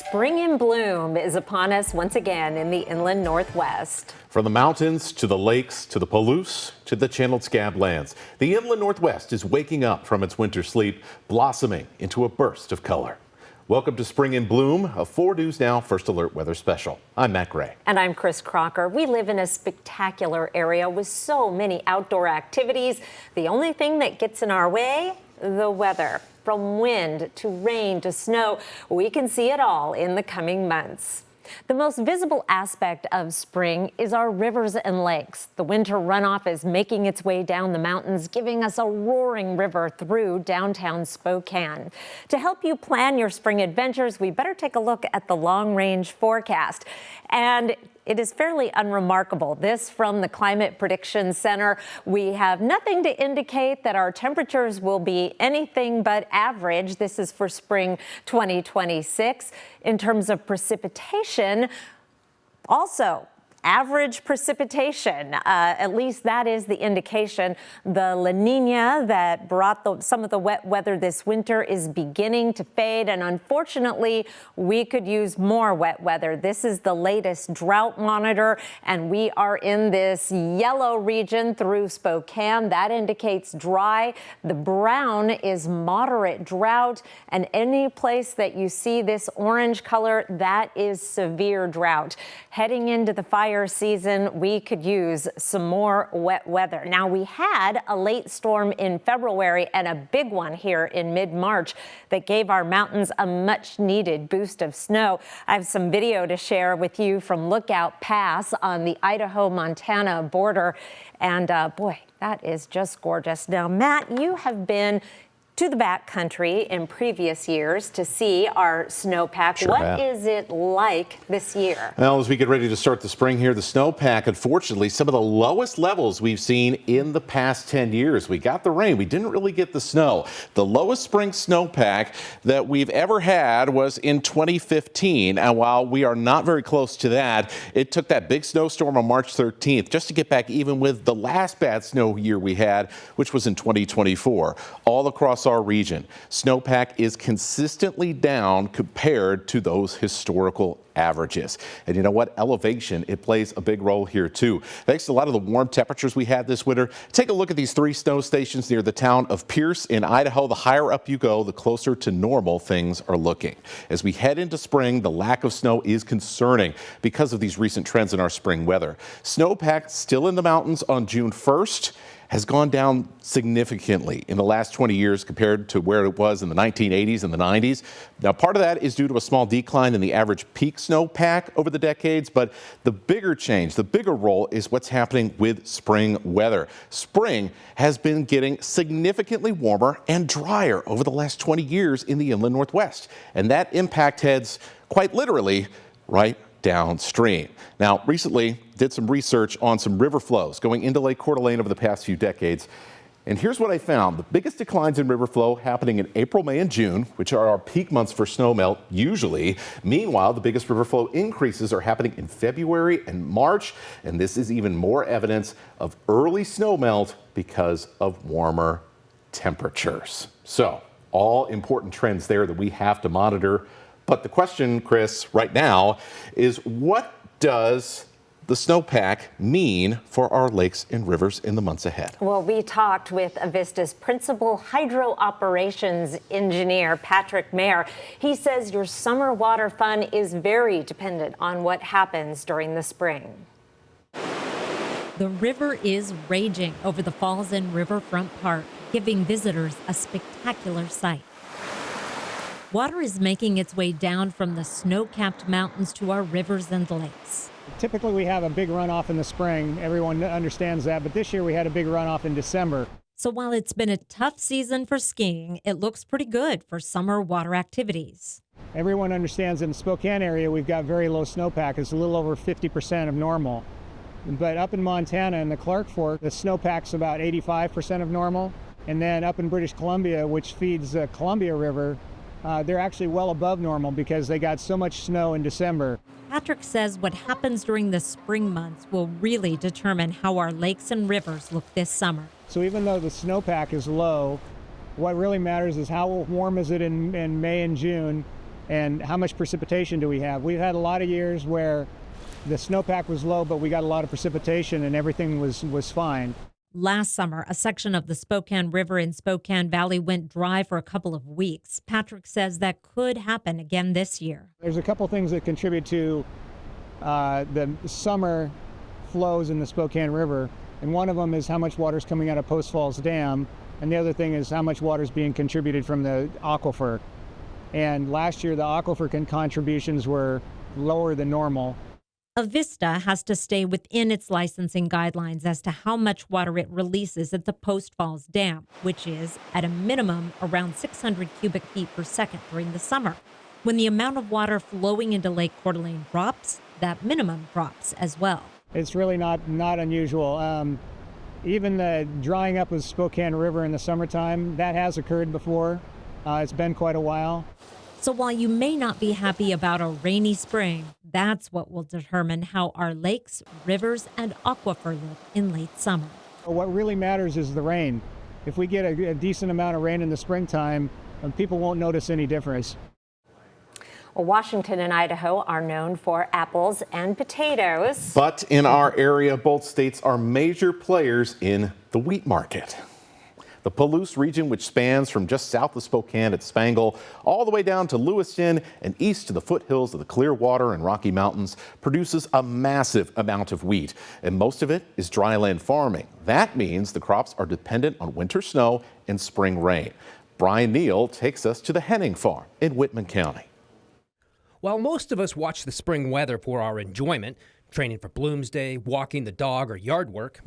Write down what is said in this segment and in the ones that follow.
Spring in bloom is upon us once again in the inland Northwest. From the mountains to the lakes to the Palouse to the channeled scablands, the inland Northwest is waking up from its winter sleep, blossoming into a burst of color. Welcome to Spring in Bloom, a 4 News Now First Alert weather special. I'm Matt Gray. And I'm Chris Crocker. We live in a spectacular area with so many outdoor activities. The only thing that gets in our way, the weather. From wind to rain to snow, we can see it all in the coming months. The most visible aspect of spring is our rivers and lakes. The winter runoff is making its way down the mountains, giving us a roaring river through downtown Spokane. To help you plan your spring adventures, we better take a look at the long-range forecast. And it is fairly unremarkable. This from the Climate Prediction Center. We have nothing to indicate that our temperatures will be anything but average. This is for spring 2026. In terms of precipitation, also average precipitation, at least that is the indication. The La Nina that brought some of the wet weather this winter is beginning to fade, and unfortunately, we could use more wet weather. This is the latest drought monitor, and we are in this yellow region through Spokane. That indicates dry. The brown is moderate drought, and any place that you see this orange color, that is severe drought. Heading into the fire season, we could use some more wet weather. Now, we had a late storm in February and a big one here in mid-March that gave our mountains a much-needed boost of snow. I have some video to share with you from Lookout Pass on the Idaho-Montana border, and boy, that is just gorgeous. Now, Matt, you have been to the backcountry in previous years to see our snowpack. Sure what is it like this year? Well, as we get ready to start the spring here, the snowpack, unfortunately, some of the lowest levels we've seen in the past 10 years. We got the rain. We didn't really get the snow. The lowest spring snowpack that we've ever had was in 2015. And while we are not very close to that, it took that big snowstorm on March 13th just to get back even with the last bad snow year we had, which was in 2024. All across our region, snowpack is consistently down compared to those historical averages. And you know what? Elevation, it plays a big role here too. Thanks to a lot of the warm temperatures we had this winter, take a look at these 3 snow stations near the town of Pierce in Idaho. The higher up you go, the closer to normal things are looking. As we head into spring, the lack of snow is concerning because of these recent trends in our spring weather. Snowpack still in the mountains on June 1st. Has gone down significantly in the last 20 years compared to where it was in the 1980s and the 90s. Now, part of that is due to a small decline in the average peak snowpack over the decades, but the bigger change, the bigger role is what's happening with spring weather. Spring has been getting significantly warmer and drier over the last 20 years in the inland Northwest, and that impact heads quite literally right downstream. Now, recently did some research on some river flows going into Lake Coeur d'Alene over the past few decades. And here's what I found. The biggest declines in river flow happening in April, May, and June, which are our peak months for snowmelt usually. Meanwhile, the biggest river flow increases are happening in February and March. And this is even more evidence of early snowmelt because of warmer temperatures. So, all important trends there that we have to monitor. But the question, Chris, right now is what does the snowpack mean for our lakes and rivers in the months ahead? Well, we talked with Avista's principal hydro operations engineer, Patrick Mayer. He says your summer water fund is very dependent on what happens during the spring. The river is raging over the falls in Riverfront Park, giving visitors a spectacular sight. Water is making its way down from the snow-capped mountains to our rivers and lakes. Typically, we have a big runoff in the spring. Everyone understands that, but this year we had a big runoff in December. So while it's been a tough season for skiing, it looks pretty good for summer water activities. Everyone understands in the Spokane area we've got very low snowpack. It's a little over 50% of normal. But up in Montana in the Clark Fork, the snowpack's about 85% of normal. And then up in British Columbia, which feeds the Columbia River, they're actually well above normal because they got so much snow in December. Patrick says what happens during the spring months will really determine how our lakes and rivers look this summer. So even though the snowpack is low, what really matters is how warm is it in May and June, And how much precipitation do we have? We've had a lot of years where the snowpack was low, but we got a lot of precipitation and everything was fine. Last summer, a section of the Spokane River in Spokane Valley went dry for a couple of weeks. Patrick says that could happen again this year. There's a couple things that contribute to the summer flows in the Spokane River, and one of them is how much water is coming out of Post Falls Dam, and the other thing is how much water is being contributed from the aquifer. And last year, the aquifer contributions were lower than normal. Avista has to stay within its licensing guidelines as to how much water it releases at the Post Falls Dam, which is, at a minimum, around 600 cubic feet per second during the summer. When the amount of water flowing into Lake Coeur d'Alene drops, that minimum drops as well. It's really not unusual. Even the drying up of Spokane River in the summertime, that has occurred before. It's been quite a while. So while you may not be happy about a rainy spring, that's what will determine how our lakes, rivers, and aquifer look in late summer. What really matters is the rain. If we get a decent amount of rain in the springtime, people won't notice any difference. Well, Washington and Idaho are known for apples and potatoes. But in our area, both states are major players in the wheat market. The Palouse region, which spans from just south of Spokane at Spangle all the way down to Lewiston and east to the foothills of the Clearwater and Rocky Mountains, produces a massive amount of wheat, and most of it is dryland farming. That means the crops are dependent on winter snow and spring rain. Brian Neal takes us to the Henning Farm in Whitman County. While most of us watch the spring weather for our enjoyment, training for Bloomsday, walking the dog, or yard work,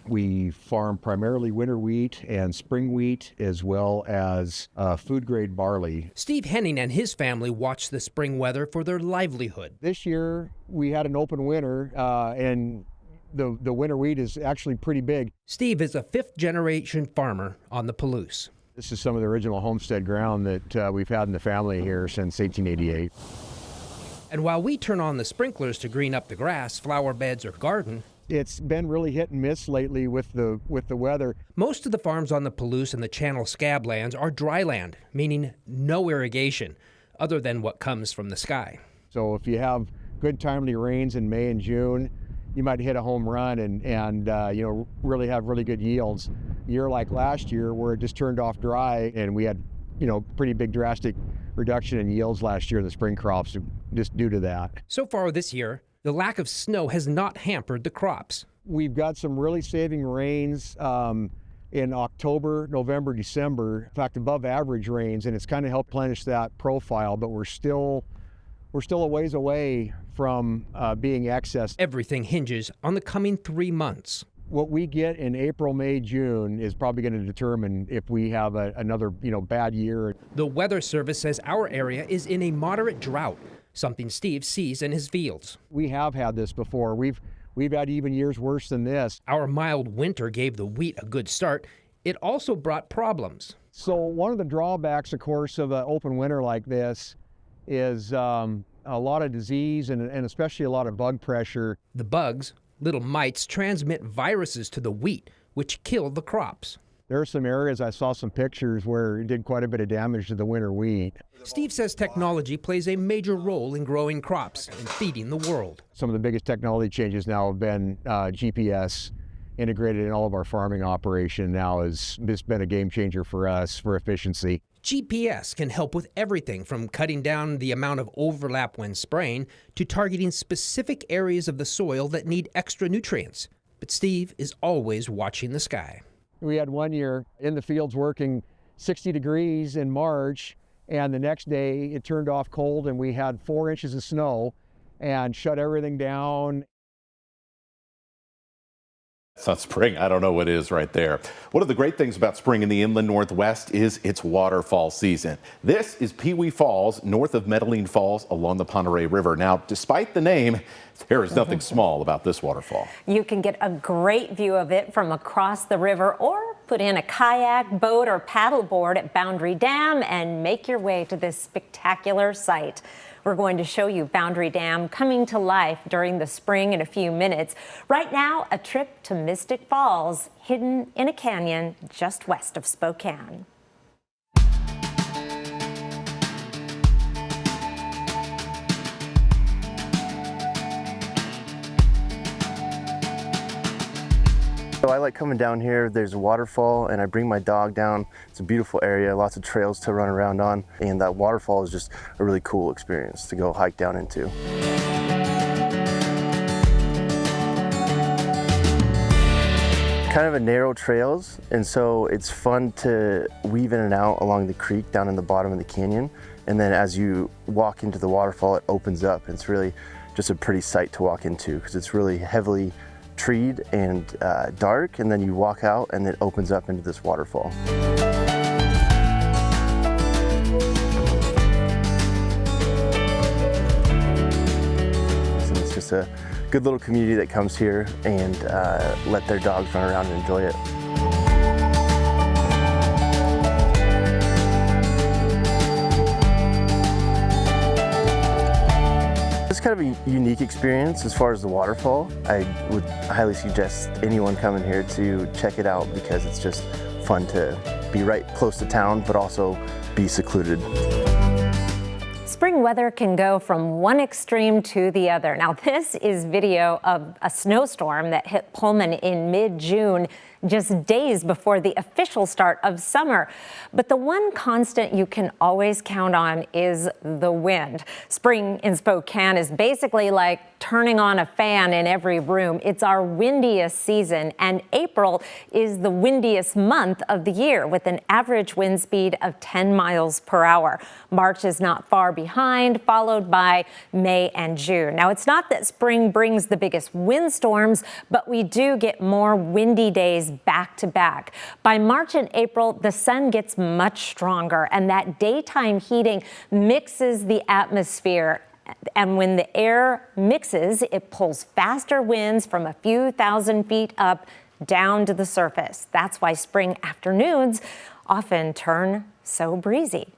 we farm primarily winter wheat and spring wheat, as well as food-grade barley. Steve Henning and his family watch the spring weather for their livelihood. This year, we had an open winter, and the winter wheat is actually pretty big. Steve is a fifth-generation farmer on the Palouse. This is some of the original homestead ground that we've had in the family here since 1888. And while we turn on the sprinklers to green up the grass, flower beds, or garden, it's been really hit and miss lately with the weather. Most of the farms on the Palouse and the Channel Scablands are dry land, meaning no irrigation, other than what comes from the sky. So if you have good timely rains in May and June, you might hit a home run and really have really good yields. A year like last year where it just turned off dry and we had, pretty big drastic reduction in yields last year in the spring crops just due to that. So far this year, the lack of snow has not hampered the crops. We've got some really saving rains in October, November, December. In fact, above average rains, and it's kind of helped replenish that profile, but we're still a ways away from being excess. Everything hinges on the coming 3 months. What we get in April, May, June is probably going to determine if we have another bad year. The Weather Service says our area is in a moderate drought, something Steve sees in his fields. We have had this before. We've had even years worse than this. Our mild winter gave the wheat a good start. It also brought problems. So one of the drawbacks, of course, of an open winter like this is a lot of disease and especially a lot of bug pressure. The bugs, little mites, transmit viruses to the wheat, which kill the crops. There are some areas, I saw some pictures where it did quite a bit of damage to the winter wheat. Steve says technology plays a major role in growing crops and feeding the world. Some of the biggest technology changes now have been GPS integrated in all of our farming operation. Now has been a game changer for us for efficiency. GPS can help with everything from cutting down the amount of overlap when spraying to targeting specific areas of the soil that need extra nutrients. But Steve is always watching the sky. We had one year in the fields working 60 degrees in March, and the next day it turned off cold and we had 4 inches of snow and shut everything down. It's not spring. I don't know what is right there. One of the great things about spring in the inland Northwest is its waterfall season. This is Pee Wee Falls, north of Medellin Falls along the Ponderay River. Now, despite the name, there is nothing small about this waterfall. You can get a great view of it from across the river or put in a kayak, boat, or paddleboard at Boundary Dam and make your way to this spectacular site. We're going to show you Boundary Dam coming to life during the spring in a few minutes. Right now, a trip to Mystic Falls, hidden in a canyon just west of Spokane. like coming down here. There's a waterfall and I bring my dog down. It's a beautiful area, lots of trails to run around on, and that waterfall is just a really cool experience to go hike down into. Kind of a narrow trails, and so it's fun to weave in and out along the creek down in the bottom of the canyon, and then as you walk into the waterfall it opens up, and it's really just a pretty sight to walk into because it's really heavily treed and dark, and then you walk out and it opens up into this waterfall. And it's just a good little community that comes here and let their dogs run around and enjoy it. It's kind of a unique experience as far as the waterfall. I would highly suggest anyone coming here to check it out because it's just fun to be right close to town, but also be secluded. Spring weather can go from one extreme to the other. Now, this is video of a snowstorm that hit Pullman in mid-June, just days before the official start of summer. But the one constant you can always count on is the wind. Spring in Spokane is basically like turning on a fan in every room. It's our windiest season, and April is the windiest month of the year with an average wind speed of 10 miles per hour. March is not far behind, followed by May and June. Now, it's not that spring brings the biggest windstorms, but we do get more windy days back to back. By March and April, the sun gets much stronger, and that daytime heating mixes the atmosphere. And when the air mixes, it pulls faster winds from a few thousand feet up down to the surface. That's why spring afternoons often turn so breezy.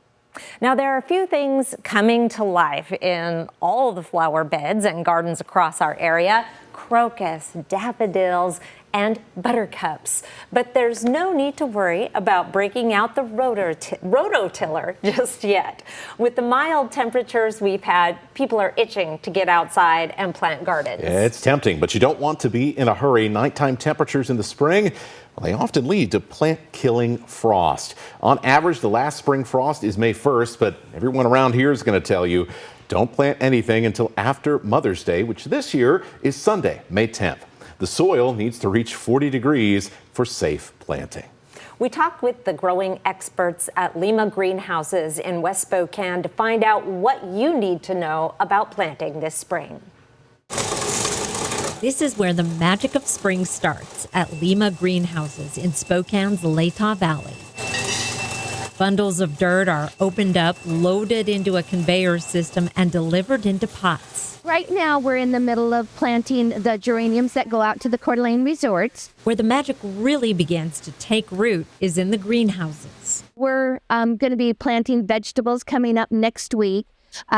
Now, there are a few things coming to life in all the flower beds and gardens across our area: crocus, daffodils, and buttercups. But there's no need to worry about breaking out the rototiller just yet. With the mild temperatures we've had, people are itching to get outside and plant gardens. Yeah, it's tempting, but you don't want to be in a hurry. Nighttime temperatures in the spring, well, they often lead to plant-killing frost. On average, the last spring frost is May 1st, but everyone around here is going to tell you don't plant anything until after Mother's Day, which this year is Sunday, May 10th. The soil needs to reach 40 degrees for safe planting. We talked with the growing experts at Lima Greenhouses in West Spokane to find out what you need to know about planting this spring. This is where the magic of spring starts, at Lima Greenhouses in Spokane's Latah Valley. Bundles of dirt are opened up, loaded into a conveyor system, and delivered into pots. Right now, we're in the middle of planting the geraniums that go out to the Coeur d'Alene resorts. Where the magic really begins to take root is in the greenhouses. We're going to be planting vegetables coming up next week.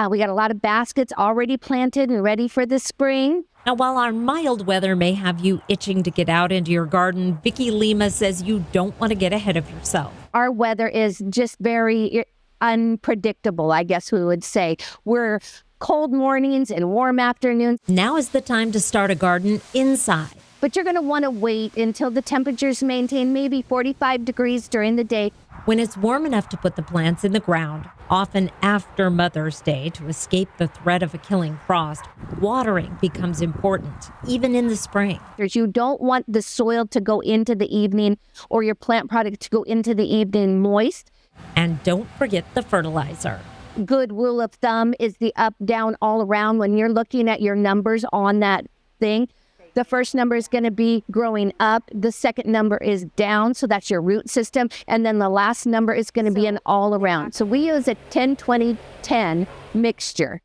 We got a lot of baskets already planted and ready for the spring. Now, while our mild weather may have you itching to get out into your garden, Vicki Lima says you don't want to get ahead of yourself. Our weather is just very unpredictable, I guess we would say. We're cold mornings and warm afternoons. Now is the time to start a garden inside. But you're going to want to wait until the temperatures maintain maybe 45 degrees during the day. When it's warm enough to put the plants in the ground, often after Mother's Day to escape the threat of a killing frost, watering becomes important, even in the spring. You don't want the soil to go into the evening or your plant product to go into the evening moist. And don't forget the fertilizer. Good rule of thumb is the up, down, all around. When you're looking at your numbers on that thing, the first number is going to be growing up. The second number is down, so that's your root system. And then the last number is going to be an all around. So we use a 10-20-10 mixture.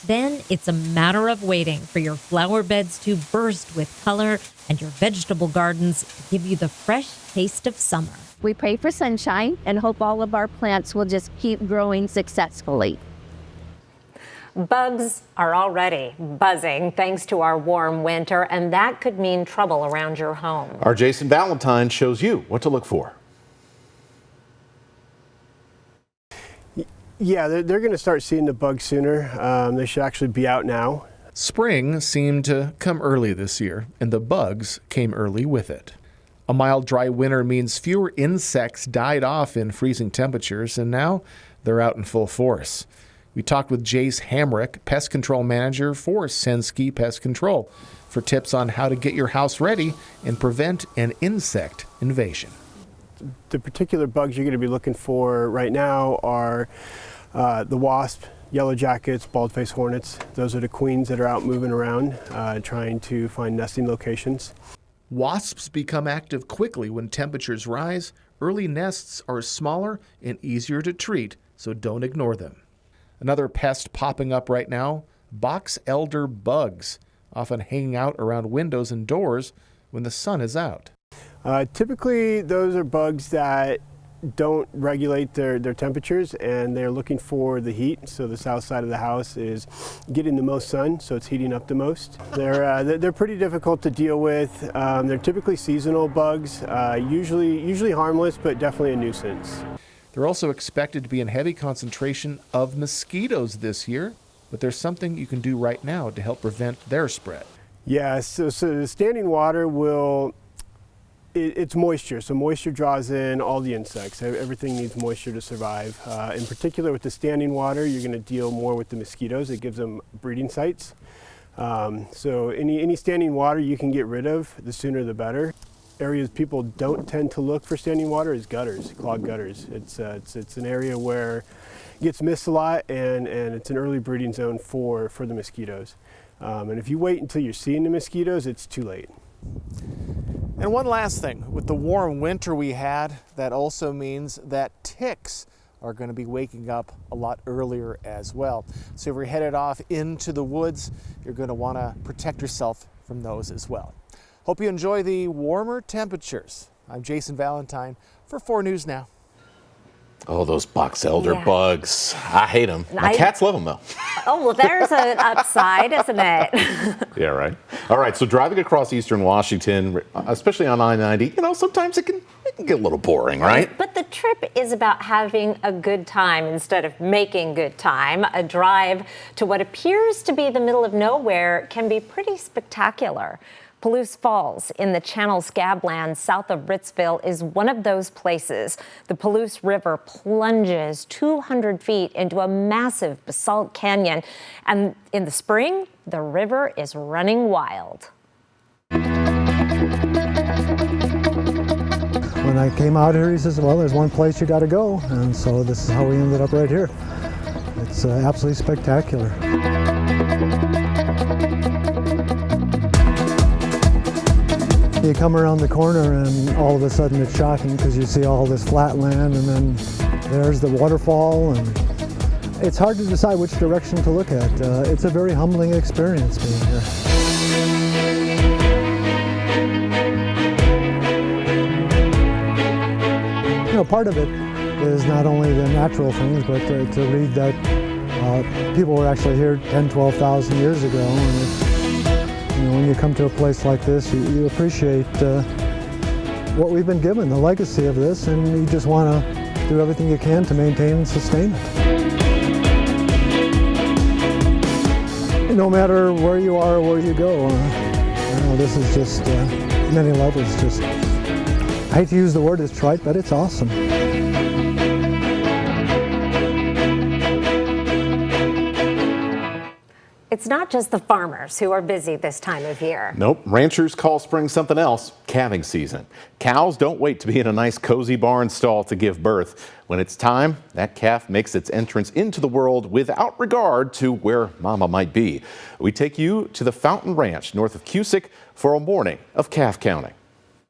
Then it's a matter of waiting for your flower beds to burst with color and your vegetable gardens to give you the fresh taste of summer. We pray for sunshine and hope all of our plants will just keep growing successfully. Bugs are already buzzing thanks to our warm winter, and that could mean trouble around your home. Our Jason Valentine shows you what to look for. Yeah, they're going to start seeing the bugs sooner. They should actually be out now. Spring seemed to come early this year, and the bugs came early with it. A mild, dry winter means fewer insects died off in freezing temperatures, and now they're out in full force. We talked with Jace Hamrick, pest control manager for Senski Pest Control, for tips on how to get your house ready and prevent an insect invasion. The particular bugs you're going to be looking for right now are the wasp, yellow jackets, bald-faced hornets. Those are the queens that are out moving around trying to find nesting locations. Wasps become active quickly when temperatures rise. Early nests are smaller and easier to treat, so don't ignore them. Another pest popping up right now, box elder bugs, often hanging out around windows and doors when the sun is out. Typically, those are bugs that don't regulate their temperatures, and they're looking for the heat. So the south side of the house is getting the most sun, so it's heating up the most. They're pretty difficult to deal with. They're typically seasonal bugs, usually harmless, but definitely a nuisance. They're also expected to be in heavy concentration of mosquitoes this year, but there's something you can do right now to help prevent their spread. Yeah, so the standing water it's moisture, so moisture draws in all the insects. Everything needs moisture to survive. In particular with the standing water, you're going to deal more with the mosquitoes. It gives them breeding sites. So any standing water you can get rid of, the sooner the better. Areas people don't tend to look for standing water is gutters, clogged gutters. It's an area where it gets missed a lot, and it's an early breeding zone for the mosquitoes. And if you wait until you're seeing the mosquitoes, it's too late. And one last thing, with the warm winter we had, that also means that ticks are going to be waking up a lot earlier as well. So if you're headed off into the woods, you're going to want to protect yourself from those as well. Hope you enjoy the warmer temperatures. I'm Jason Valentine for 4 News Now. Oh, those box elder bugs. I hate them. My cats love them, though. Oh, well, there's an upside, isn't it? Yeah, right. All right, so driving across eastern Washington, especially on I-90, sometimes it can get a little boring, right? But the trip is about having a good time instead of making good time. A drive to what appears to be the middle of nowhere can be pretty spectacular. Palouse Falls in the Channel Scablands south of Ritzville is one of those places. The Palouse River plunges 200 feet into a massive basalt canyon. And in the spring, the river is running wild. When I came out here, he says, well, there's one place you got to go. And so this is how we ended up right here. It's absolutely spectacular. You come around the corner and all of a sudden it's shocking because you see all this flat land and then there's the waterfall, and it's hard to decide which direction to look at. It's a very humbling experience being here. Part of it is not only the natural things, but to read that people were actually here 10, 12,000 years ago. And when you come to a place like this, you appreciate what we've been given, the legacy of this, and you just want to do everything you can to maintain and sustain it. No matter where you are or where you go, this is just, many levels, just, I hate to use the word it's trite, but it's awesome. It's not just the farmers who are busy this time of year. Nope. Ranchers call spring something else, calving season. Cows don't wait to be in a nice cozy barn stall to give birth. When it's time, that calf makes its entrance into the world without regard to where mama might be. We take you to the Fountain Ranch north of Cusick for a morning of calf counting.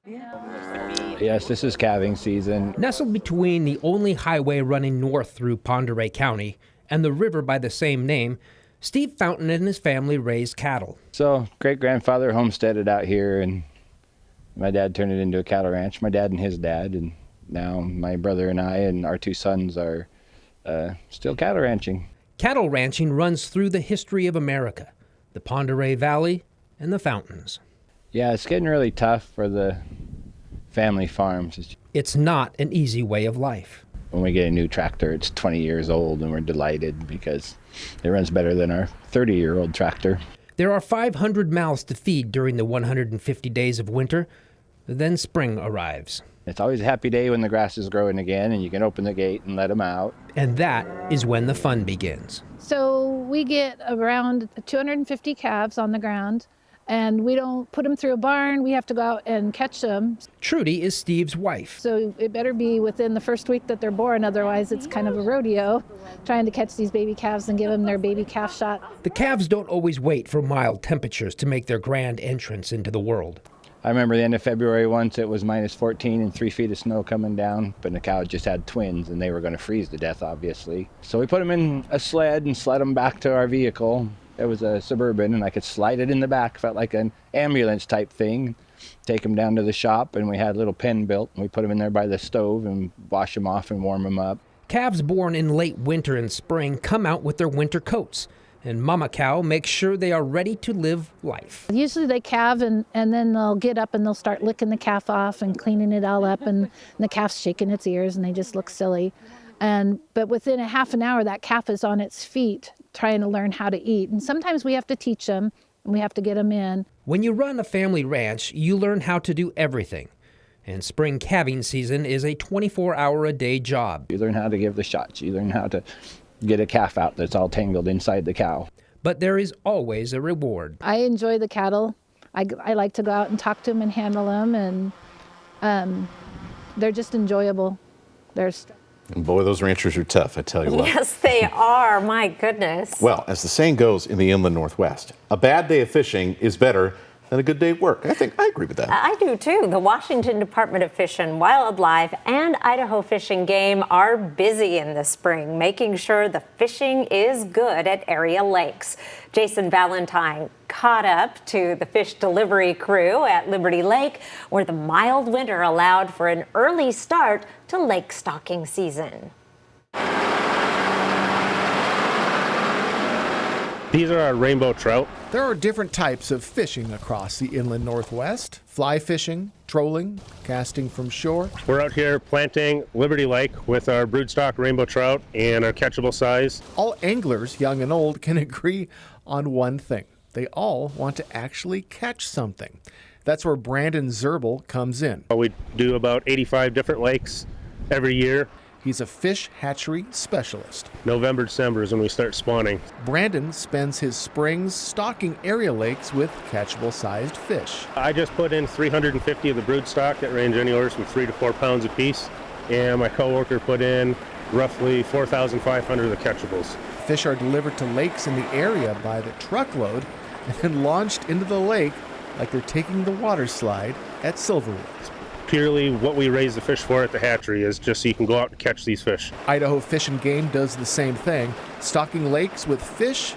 Yes, this is calving season. Nestled between the only highway running north through Pend Oreille County and the river by the same name, Steve Fountain and his family raised cattle. So great-grandfather homesteaded out here, and my dad turned it into a cattle ranch, my dad and his dad, and now my brother and I and our 2 sons are still cattle ranching. Cattle ranching runs through the history of America, the Pend Oreille Valley and the Fountains. Yeah, it's getting really tough for the family farms. It's not an easy way of life. When we get a new tractor, it's 20 years old, and we're delighted because it runs better than our 30-year-old tractor. There are 500 mouths to feed during the 150 days of winter. Then spring arrives. It's always a happy day when the grass is growing again and you can open the gate and let them out. And that is when the fun begins. So we get around 250 calves on the ground, and we don't put them through a barn. We have to go out and catch them. Trudy is Steve's wife. So it better be within the first week that they're born, otherwise it's kind of a rodeo trying to catch these baby calves and give them their baby calf shot. The calves don't always wait for mild temperatures to make their grand entrance into the world. I remember the end of February once, it was minus 14 and 3 feet of snow coming down, but the cow just had twins and they were going to freeze to death, obviously. So we put them in a sled and sled them back to our vehicle. It was a Suburban and I could slide it in the back, felt like an ambulance type thing. Take them down to the shop and we had a little pen built and we put them in there by the stove and wash them off and warm them up. Calves born in late winter and spring come out with their winter coats, and mama cow makes sure they are ready to live life. Usually they calve and then they'll get up and they'll start licking the calf off and cleaning it all up, and the calf's shaking its ears and they just look silly. But within a half an hour, that calf is on its feet trying to learn how to eat. And sometimes we have to teach them and we have to get them in. When you run a family ranch, you learn how to do everything. And spring calving season is a 24-hour-a-day job. You learn how to give the shots. You learn how to get a calf out that's all tangled inside the cow. But there is always a reward. I enjoy the cattle. I like to go out and talk to them and handle them, and they're just enjoyable. And boy, those ranchers are tough, I tell you what. Yes, they are. My goodness. Well, as the saying goes in the inland Northwest, a bad day of fishing is better than a good day of work. I agree with that. I do too. The Washington Department of Fish and Wildlife and Idaho Fish and Game are busy in the spring, making sure the fishing is good at area lakes. Jason Valentine caught up to the fish delivery crew at Liberty Lake, where the mild winter allowed for an early start to lake stocking season. These are our rainbow trout. There are different types of fishing across the inland Northwest. Fly fishing, trolling, casting from shore. We're out here planting Liberty Lake with our broodstock rainbow trout and our catchable size. All anglers, young and old, can agree on one thing. They all want to actually catch something. That's where Brandon Zerbel comes in. We do about 85 different lakes every year. He's a fish hatchery specialist. November, December is when we start spawning. Brandon spends his springs stocking area lakes with catchable-sized fish. I just put in 350 of the broodstock that range anywhere from 3 to 4 pounds a piece, and my coworker put in roughly 4,500 of the catchables. Fish are delivered to lakes in the area by the truckload and then launched into the lake like they're taking the water slide at Silverwood. Purely what we raise the fish for at the hatchery is just so you can go out and catch these fish. Idaho Fish and Game does the same thing, stocking lakes with fish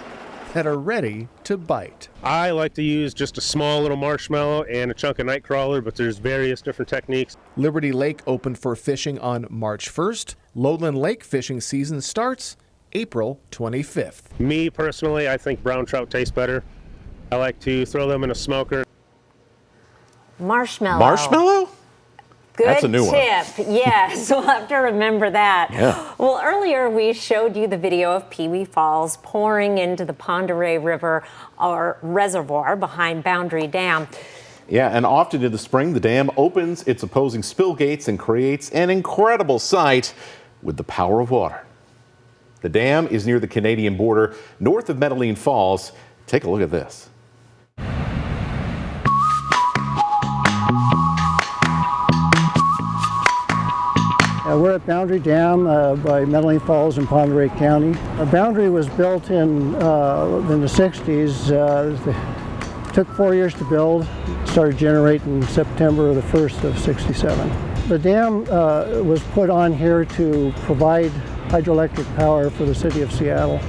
that are ready to bite. I like to use just a small little marshmallow and a chunk of night crawler, but there's various different techniques. Liberty Lake opened for fishing on March 1st. Lowland Lake fishing season starts April 25th. Me personally, I think brown trout taste better. I like to throw them in a smoker. Marshmallow. Marshmallow? Good That's a new tip. Yes, we'll have to remember that. Yeah. Well, earlier we showed you the video of Pewee Falls pouring into the Pend Oreille River or reservoir behind Boundary Dam. Yeah, and often in the spring, the dam opens its opposing spill gates and creates an incredible sight with the power of water. The dam is near the Canadian border, north of Medellin Falls. Take a look at this. We're at Boundary Dam by Medellin Falls in Pend Oreille County. Boundary was built in the 60s. It took 4 years to build. Started generating September the 1st of 67. The dam was put on here to provide hydroelectric power for the city of Seattle.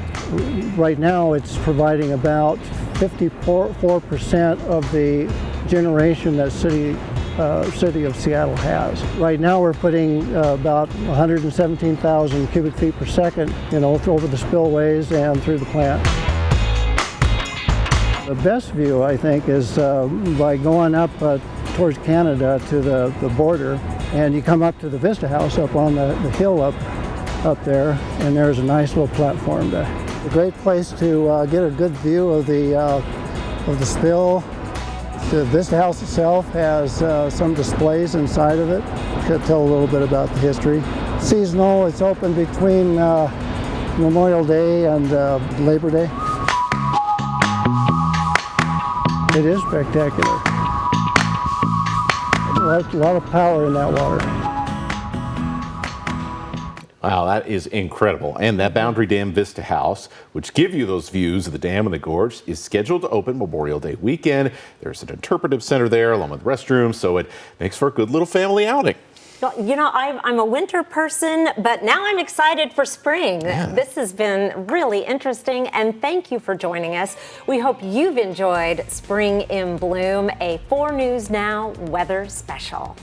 Right now it's providing about 54% of the generation that city of Seattle has. Right now we're putting about 117,000 cubic feet per second, over the spillways and through the plant. The best view, I think, is by going up towards Canada to the border, and you come up to the Vista House up on the hill up there, and there's a nice little platform there. A great place to get a good view of the of the spill. This house itself has some displays inside of it. Could tell a little bit about the history. Seasonal, it's open between Memorial Day and Labor Day. It is spectacular. A lot of power in that water. Wow, that is incredible. And that Boundary Dam Vista House, which give you those views of the dam and the gorge, is scheduled to open Memorial Day weekend. There's an interpretive center there along with restrooms, so it makes for a good little family outing. You know, I'm a winter person, but now I'm excited for spring. Yeah. This has been really interesting, and thank you for joining us. We hope you've enjoyed Spring in Bloom, a 4 News Now weather special.